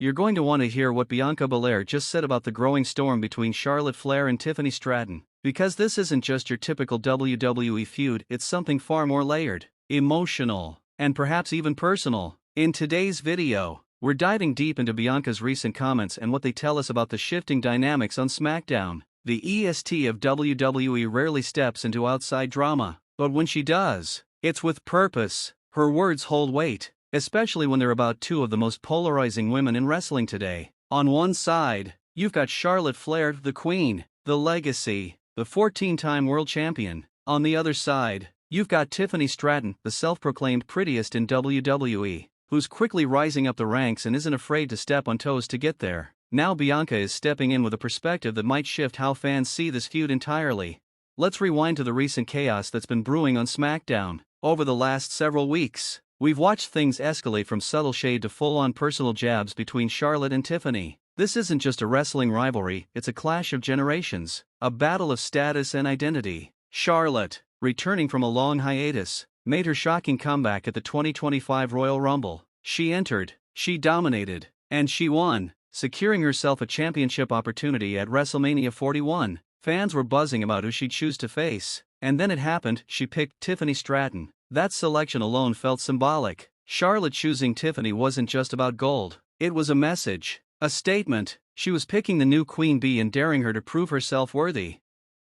you're going to want to hear what Bianca Belair just said about the growing storm between Charlotte Flair and Tiffany Stratton. Because this isn't just your typical WWE feud, it's something far more layered, emotional, and perhaps even personal. In today's video, we're diving deep into Bianca's recent comments and what they tell us about the shifting dynamics on SmackDown. The EST of WWE rarely steps into outside drama, but when she does, it's with purpose. Her words hold weight, especially when they're about two of the most polarizing women in wrestling today. On one side, you've got Charlotte Flair, the Queen, the legacy, the 14-time world champion. On the other side, you've got Tiffany Stratton, the self-proclaimed prettiest in WWE, who's quickly rising up the ranks and isn't afraid to step on toes to get there. Now Bianca is stepping in with a perspective that might shift how fans see this feud entirely. Let's rewind to the recent chaos that's been brewing on SmackDown. Over the last several weeks, we've watched things escalate from subtle shade to full-on personal jabs between Charlotte and Tiffany. This isn't just a wrestling rivalry, it's a clash of generations, a battle of status and identity. Charlotte, returning from a long hiatus, made her shocking comeback at the 2025 Royal Rumble. She entered, she dominated, and she won, securing herself a championship opportunity at Wrestlemania 41. Fans were buzzing about who she'd choose to face, and then it happened. She picked Tiffany Stratton. That selection alone felt symbolic. Charlotte choosing Tiffany wasn't just about gold, it was a message, a statement. She was picking the new Queen Bee and daring her to prove herself worthy.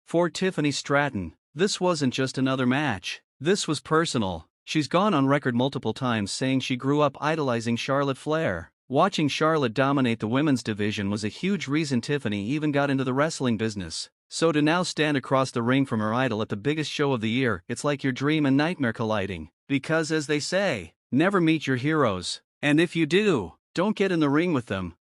For Tiffany Stratton, this wasn't just another match, this was personal. She's gone on record multiple times saying she grew up idolizing Charlotte Flair. Watching Charlotte dominate the women's division was a huge reason Tiffany even got into the wrestling business. So to now stand across the ring from her idol at the biggest show of the year, it's like your dream and nightmare colliding. Because as they say, never meet your heroes, and if you do, don't get in the ring with them.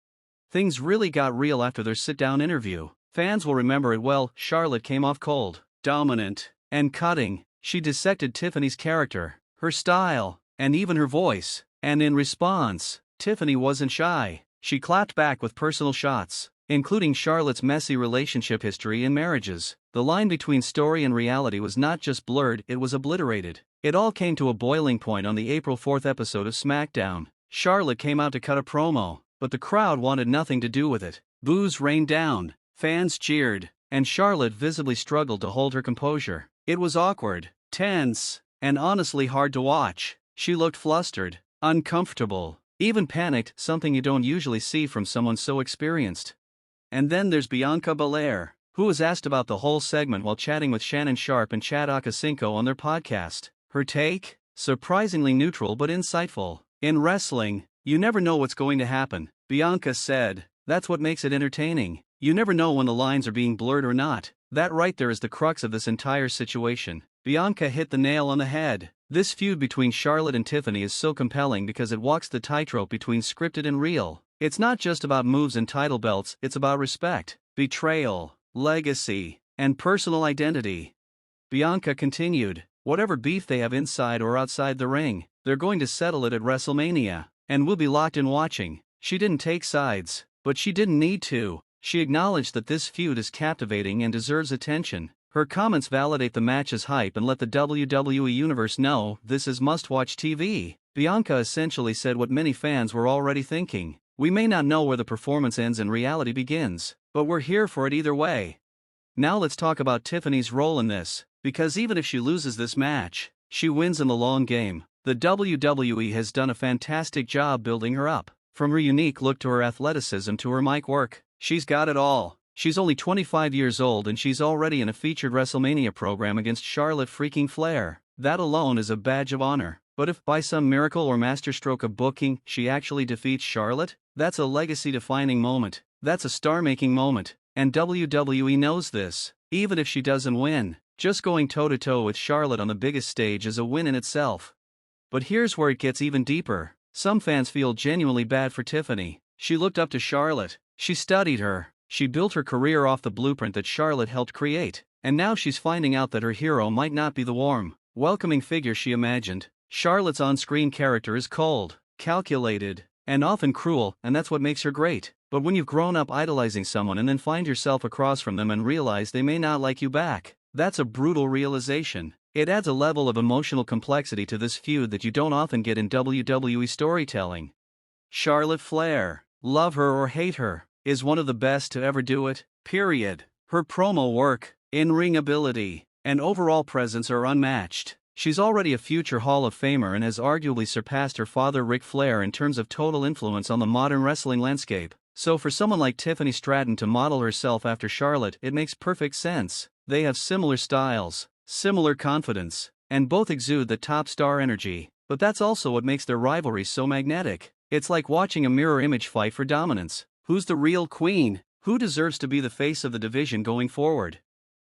Things really got real after their sit-down interview. Fans will remember it well. Charlotte came off cold, dominant, and cutting. She dissected Tiffany's character, her style, and even her voice. And in response, Tiffany wasn't shy. She clapped back with personal shots, including Charlotte's messy relationship history and marriages. The line between story and reality was not just blurred, it was obliterated. It all came to a boiling point on the April 4th episode of SmackDown. Charlotte came out to cut a promo, but the crowd wanted nothing to do with it. Boos rained down, fans cheered, and Charlotte visibly struggled to hold her composure. It was awkward, tense, and honestly hard to watch. She looked flustered, uncomfortable, even panicked, something you don't usually see from someone so experienced. And then there's Bianca Belair, who was asked about the whole segment while chatting with Shannon Sharp and Chad Sikoa on their podcast. Her take? Surprisingly neutral but insightful. In wrestling, you never know what's going to happen, Bianca said. That's what makes it entertaining. You never know when the lines are being blurred or not. That right there is the crux of this entire situation. Bianca hit the nail on the head. This feud between Charlotte and Tiffany is so compelling because it walks the tightrope between scripted and real. It's not just about moves and title belts, it's about respect, betrayal, legacy, and personal identity. Bianca continued, whatever beef they have inside or outside the ring, they're going to settle it at WrestleMania, and we'll be locked in watching. She didn't take sides, but she didn't need to. She acknowledged that this feud is captivating and deserves attention. Her comments validate the match's hype and let the WWE Universe know this is must-watch TV. Bianca essentially said what many fans were already thinking. We may not know where the performance ends and reality begins, but we're here for it either way. Now let's talk about Tiffany's role in this, because even if she loses this match, she wins in the long game. The WWE has done a fantastic job building her up. From her unique look to her athleticism to her mic work, she's got it all. She's only 25 years old and she's already in a featured WrestleMania program against Charlotte freaking Flair. That alone is a badge of honor. But if by some miracle or masterstroke of booking, she actually defeats Charlotte, that's a legacy-defining moment. That's a star-making moment. And WWE knows this. Even if she doesn't win, just going toe-to-toe with Charlotte on the biggest stage is a win in itself. But here's where it gets even deeper. Some fans feel genuinely bad for Tiffany. She looked up to Charlotte. She studied her. She built her career off the blueprint that Charlotte helped create. And now she's finding out that her hero might not be the warm, welcoming figure she imagined. Charlotte's on-screen character is cold, calculated, and often cruel, and that's what makes her great. But when you've grown up idolizing someone and then find yourself across from them and realize they may not like you back, that's a brutal realization. It adds a level of emotional complexity to this feud that you don't often get in WWE storytelling. Charlotte Flair. love her or hate her, is one of the best to ever do it, period. Her promo work, in-ring ability, and overall presence are unmatched. She's already a future Hall of Famer and has arguably surpassed her father Ric Flair in terms of total influence on the modern wrestling landscape. So for someone like Tiffany Stratton to model herself after Charlotte, it makes perfect sense. They have similar styles, similar confidence, and both exude the top star energy. But that's also what makes their rivalry so magnetic. It's like watching a mirror image fight for dominance. Who's the real queen? Who deserves to be the face of the division going forward?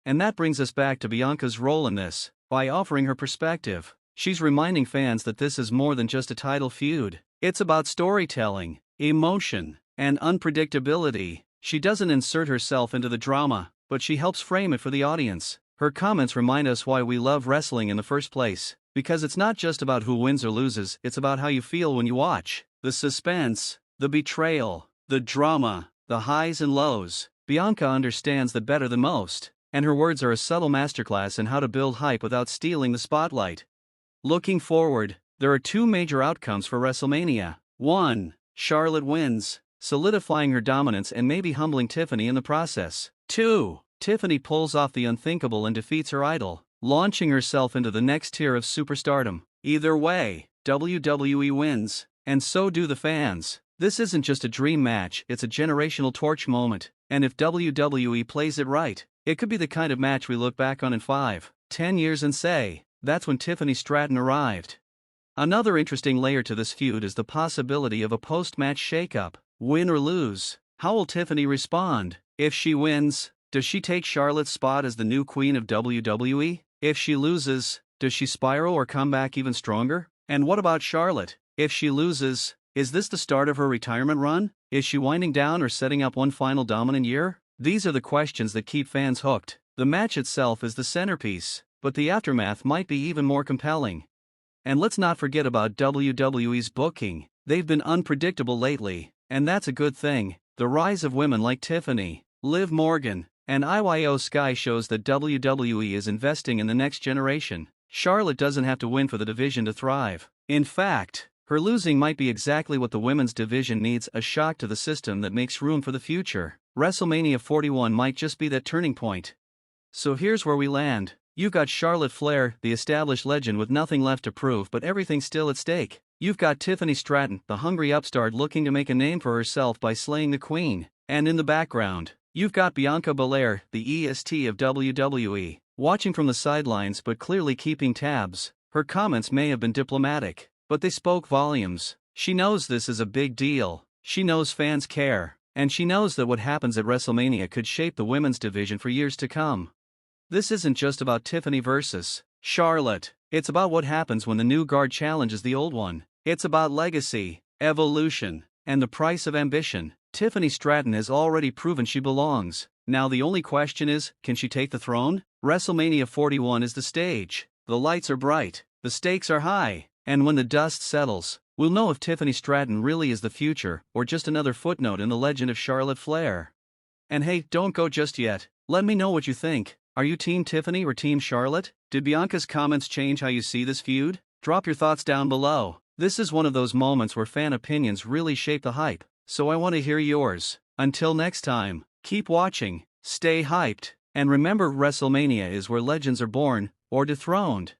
And that brings us back to Bianca's role in this. By offering her perspective, she's reminding fans that this is more than just a title feud. It's about storytelling, emotion, and unpredictability. She doesn't insert herself into the drama, but she helps frame it for the audience. Her comments remind us why we love wrestling in the first place. Because it's not just about who wins or loses, it's about how you feel when you watch. The suspense, the betrayal, the drama, the highs and lows. Bianca understands that better than most, and her words are a subtle masterclass in how to build hype without stealing the spotlight. Looking forward, there are two major outcomes for WrestleMania. 1. Charlotte wins, solidifying her dominance and maybe humbling Tiffany in the process. 2. Tiffany pulls off the unthinkable and defeats her idol, launching herself into the next tier of superstardom. Either way, WWE wins, and so do the fans. This isn't just a dream match, it's a generational torch moment, and if WWE plays it right, it could be the kind of match we look back on in 5, 10 years and say, that's when Tiffany Stratton arrived. Another interesting layer to this feud is the possibility of a post-match shakeup. Win or lose, how will Tiffany respond? If she wins, does she take Charlotte's spot as the new queen of WWE? If she loses, does she spiral or come back even stronger? And what about Charlotte? If she loses, is this the start of her retirement run? Is she winding down or setting up one final dominant year? These are the questions that keep fans hooked. The match itself is the centerpiece, but the aftermath might be even more compelling. And let's not forget about WWE's booking. They've been unpredictable lately, and that's a good thing. The rise of women like Tiffany, Liv Morgan, and Io Sky shows that WWE is investing in the next generation. Charlotte doesn't have to win for the division to thrive. In fact, her losing might be exactly what the women's division needs, a shock to the system that makes room for the future. WrestleMania 41 might just be that turning point. So here's where we land. You've got Charlotte Flair, the established legend with nothing left to prove but everything still at stake. You've got Tiffany Stratton, the hungry upstart looking to make a name for herself by slaying the queen. And in the background, you've got Bianca Belair, the EST of WWE, watching from the sidelines but clearly keeping tabs. Her comments may have been diplomatic, but they spoke volumes. She knows this is a big deal. She knows fans care. And she knows that what happens at WrestleMania could shape the women's division for years to come. This isn't just about Tiffany versus Charlotte. It's about what happens when the new guard challenges the old one. It's about legacy, evolution, and the price of ambition. Tiffany Stratton has already proven she belongs. Now the only question is, can she take the throne? WrestleMania 41 is the stage. The lights are bright, the stakes are high, and when the dust settles, we'll know if Tiffany Stratton really is the future, or just another footnote in the legend of Charlotte Flair. And hey, don't go just yet. Let me know what you think. Are you Team Tiffany or Team Charlotte? Did Bianca's comments change how you see this feud? Drop your thoughts down below. This is one of those moments where fan opinions really shape the hype, so I want to hear yours. Until next time, keep watching, stay hyped, and remember WrestleMania is where legends are born, or dethroned.